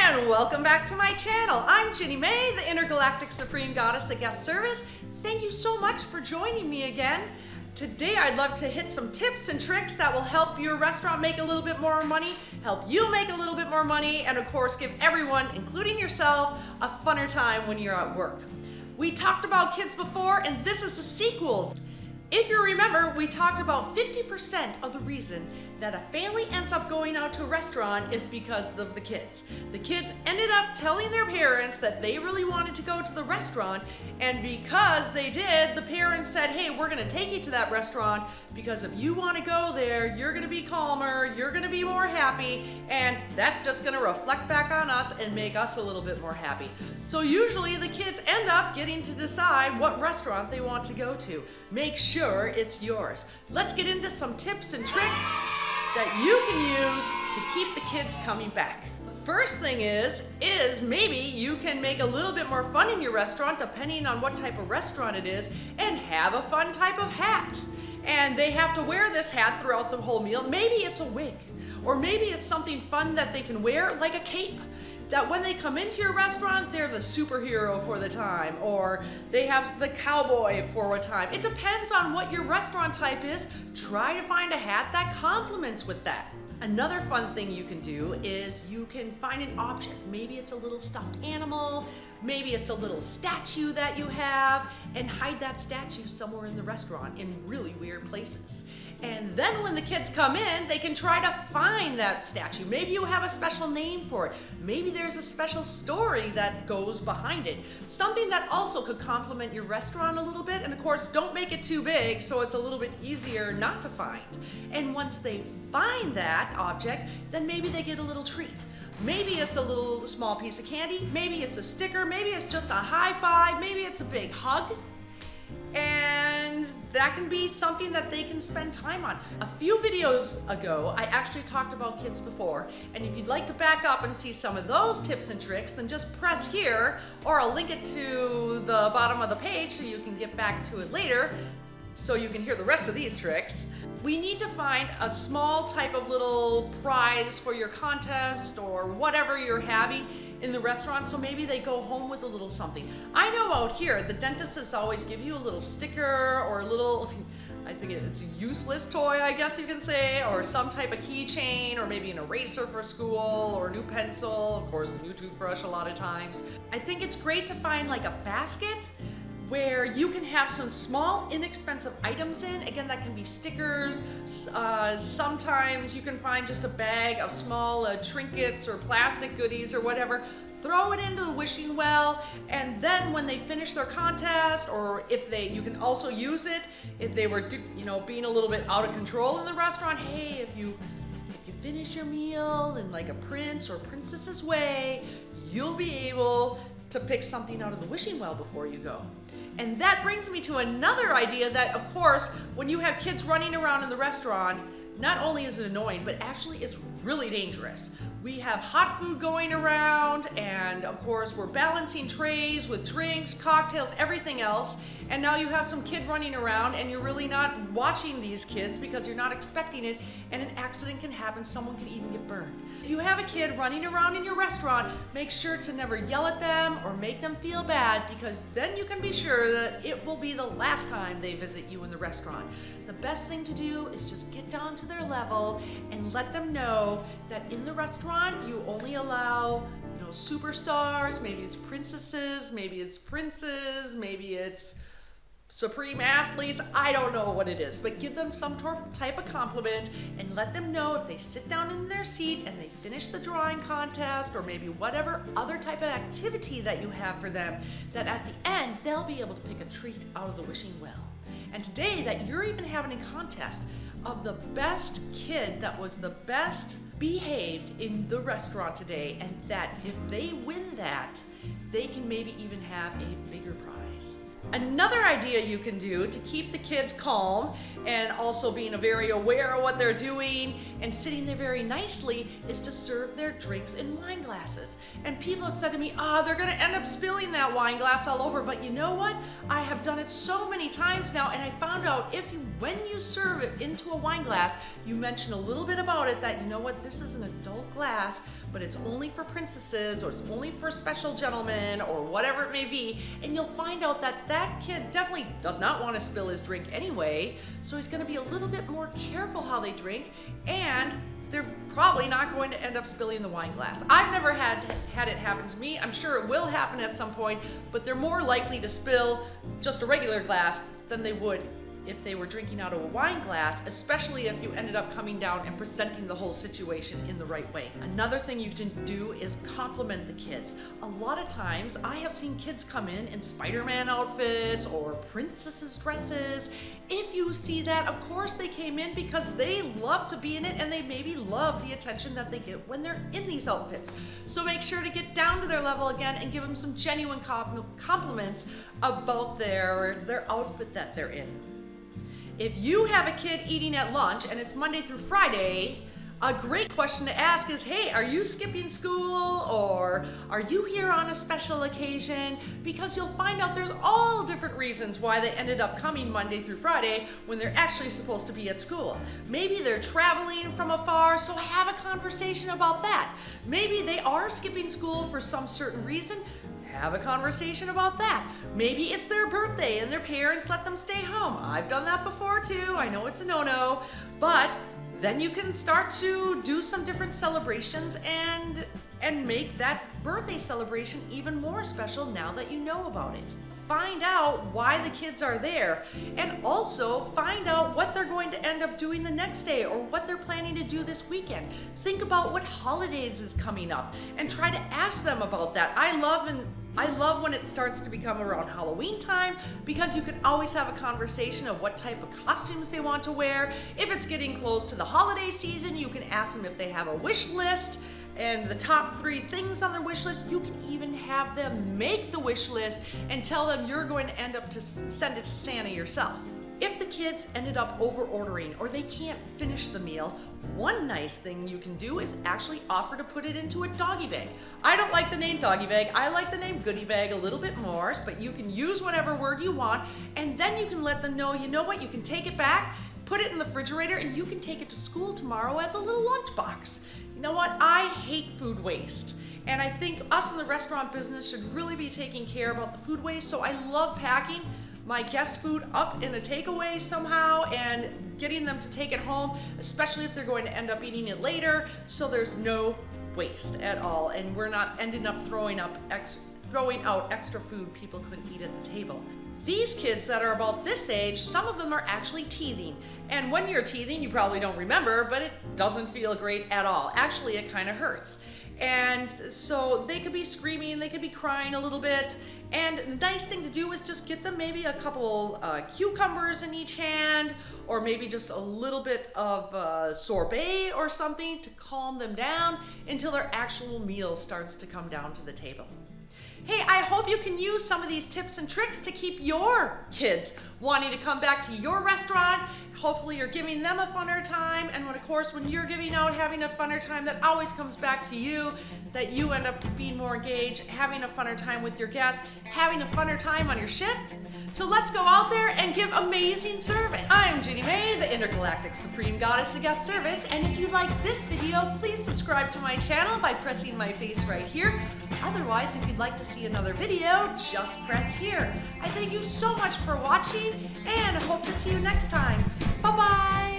And welcome back to my channel. I'm Ginny May, the Intergalactic Supreme Goddess of Guest Service. Thank you so much for joining me again. Today I'd love to hit some tips and tricks that will help your restaurant make a little bit more money, help you make a little bit more money, and of course give everyone, including yourself, a funner time when you're at work. We talked about kids before, and this is the sequel. If you remember, we talked about 50% of the reason that a family ends up going out to a restaurant is because of the kids. The kids ended up telling their parents that they really wanted to go to the restaurant, and because they did, the parents said, hey, we're gonna take you to that restaurant because if you wanna go there, you're gonna be calmer, you're gonna be more happy, and that's just gonna reflect back on us and make us a little bit more happy. So usually the kids end up getting to decide what restaurant they want to go to. Make sure it's yours. Let's get into some tips and tricks that you can use to keep the kids coming back. First thing is maybe you can make a little bit more fun in your restaurant depending on what type of restaurant it is and have a fun type of hat. And they have to wear this hat throughout the whole meal. Maybe it's a wig, or maybe it's something fun that they can wear like a cape. That when they come into your restaurant, they're the superhero for the time, or they have the cowboy for a time. It depends on what your restaurant type is. Try to find a hat that complements with that. Another fun thing you can do is you can find an object. Maybe it's a little stuffed animal, maybe it's a little statue that you have, and hide that statue somewhere in the restaurant in really weird places. And then when the kids come in, they can try to find that statue. Maybe you have a special name for it. Maybe there's a special story that goes behind it. Something that also could complement your restaurant a little bit. And of course, don't make it too big so it's a little bit easier not to find. And once they find that object, then maybe they get a little treat. Maybe it's a little small piece of candy. Maybe it's a sticker. Maybe it's just a high five. Maybe it's a big hug. And that can be something that they can spend time on. A few videos ago, I actually talked about kids before, and if you'd like to back up and see some of those tips and tricks, then just press here, or I'll link it to the bottom of the page so you can get back to it later, so you can hear the rest of these tricks. We need to find a small type of little prize for your contest or whatever you're having in the restaurant, so maybe they go home with a little something. I know out here, the dentists always give you a little sticker or a little, I think it's a useless toy, I guess you can say, or some type of keychain, or maybe an eraser for school, or a new pencil, of course a new toothbrush a lot of times. I think it's great to find like a basket where you can have some small, inexpensive items in. Again, that can be stickers. Sometimes you can find just a bag of small trinkets or plastic goodies or whatever. Throw it into the wishing well, and then when they finish their contest, or if you can also use it if they were, being a little bit out of control in the restaurant. Hey, if you finish your meal in like a prince or princess's way, you'll be able to pick something out of the wishing well before you go. And that brings me to another idea that, of course, when you have kids running around in the restaurant, not only is it annoying, but actually it's really dangerous. We have hot food going around, and of course we're balancing trays with drinks, cocktails, everything else, and now you have some kid running around and you're really not watching these kids because you're not expecting it, and an accident can happen. Someone can even get burned. If you have a kid running around in your restaurant, make sure to never yell at them or make them feel bad, because then you can be sure that it will be the last time they visit you in the restaurant. The best thing to do is just get down to their level and let them know that in the restaurant you only allow superstars. Maybe it's princesses, maybe it's princes, maybe it's supreme athletes. I don't know what it is, but give them some type of compliment and let them know if they sit down in their seat and they finish the drawing contest, or maybe whatever other type of activity that you have for them, that at the end they'll be able to pick a treat out of the wishing well. And today that you're even having a contest of the best kid that was the best behaved in the restaurant today, and that if they win that, they can maybe even have a bigger prize. Another idea you can do to keep the kids calm and also being very aware of what they're doing and sitting there very nicely is to serve their drinks in wine glasses. And people have said to me, they're gonna end up spilling that wine glass all over, but you know what? I have done it so many times now, and I found out when you serve it into a wine glass, you mention a little bit about it that, you know what, this is an adult glass, but it's only for princesses, or it's only for special gentlemen, or whatever it may be, and you'll find out that that kid definitely does not want to spill his drink anyway, so he's gonna be a little bit more careful how they drink, and they're probably not going to end up spilling the wine glass. I've never had it happen to me. I'm sure it will happen at some point, but they're more likely to spill just a regular glass than they would if they were drinking out of a wine glass, especially if you ended up coming down and presenting the whole situation in the right way. Another thing you can do is compliment the kids. A lot of times I have seen kids come in Spider-Man outfits or princesses dresses. If you see that, of course they came in because they love to be in it and they maybe love the attention that they get when they're in these outfits. So make sure to get down to their level again and give them some genuine compliments about their outfit that they're in. If you have a kid eating at lunch and it's Monday through Friday, a great question to ask is, hey, are you skipping school, or are you here on a special occasion? Because you'll find out there's all different reasons why they ended up coming Monday through Friday when they're actually supposed to be at school. Maybe they're traveling from afar, so have a conversation about that. Maybe they are skipping school for some certain reason. Have a conversation about that. Maybe it's their birthday and their parents let them stay home. I've done that before too. I know it's a no-no, but then you can start to do some different celebrations and make that birthday celebration even more special now that you know about it. Find out why the kids are there, and also find out what they're going to end up doing the next day or what they're planning to do this weekend. Think about what holidays is coming up and try to ask them about that. I love when it starts to become around Halloween time, because you can always have a conversation of what type of costumes they want to wear. If it's getting close to the holiday season, you can ask them if they have a wish list and the top 3 things on their wish list. You can even have them make the wish list and tell them you're going to end up to send it to Santa yourself. If the kids ended up over ordering or they can't finish the meal, one nice thing you can do is actually offer to put it into a doggy bag. I don't like the name doggy bag. I like the name goodie bag a little bit more, but you can use whatever word you want, and then you can let them know, you know what, you can take it back, put it in the refrigerator, and you can take it to school tomorrow as a little lunchbox. You know what? I hate food waste. And I think us in the restaurant business should really be taking care about the food waste. So I love packing my guest food up in a takeaway somehow and getting them to take it home, especially if they're going to end up eating it later, so there's no waste at all and we're not ending up throwing out extra food people couldn't eat at the table. These kids that are about this age, some of them are actually teething. And when you're teething, you probably don't remember, but it doesn't feel great at all. Actually, it kind of hurts. And so they could be screaming, they could be crying a little bit. And the nice thing to do is just get them maybe a couple cucumbers in each hand, or maybe just a little bit of sorbet or something to calm them down until their actual meal starts to come down to the table. Hey, I hope you can use some of these tips and tricks to keep your kids wanting to come back to your restaurant. Hopefully you're giving them a funner time, and of course when you're giving out, having a funner time, that always comes back to you, that you end up being more engaged, having a funner time with your guests, having a funner time on your shift. So let's go out there and give amazing service. I'm Ginny May, the Intergalactic Supreme Goddess of Guest Service, and if you like this video, please subscribe to my channel by pressing my face right here. Otherwise, if you'd like to see another video, just press here. I thank you so much for watching, and I hope to see you next time. Bye-bye.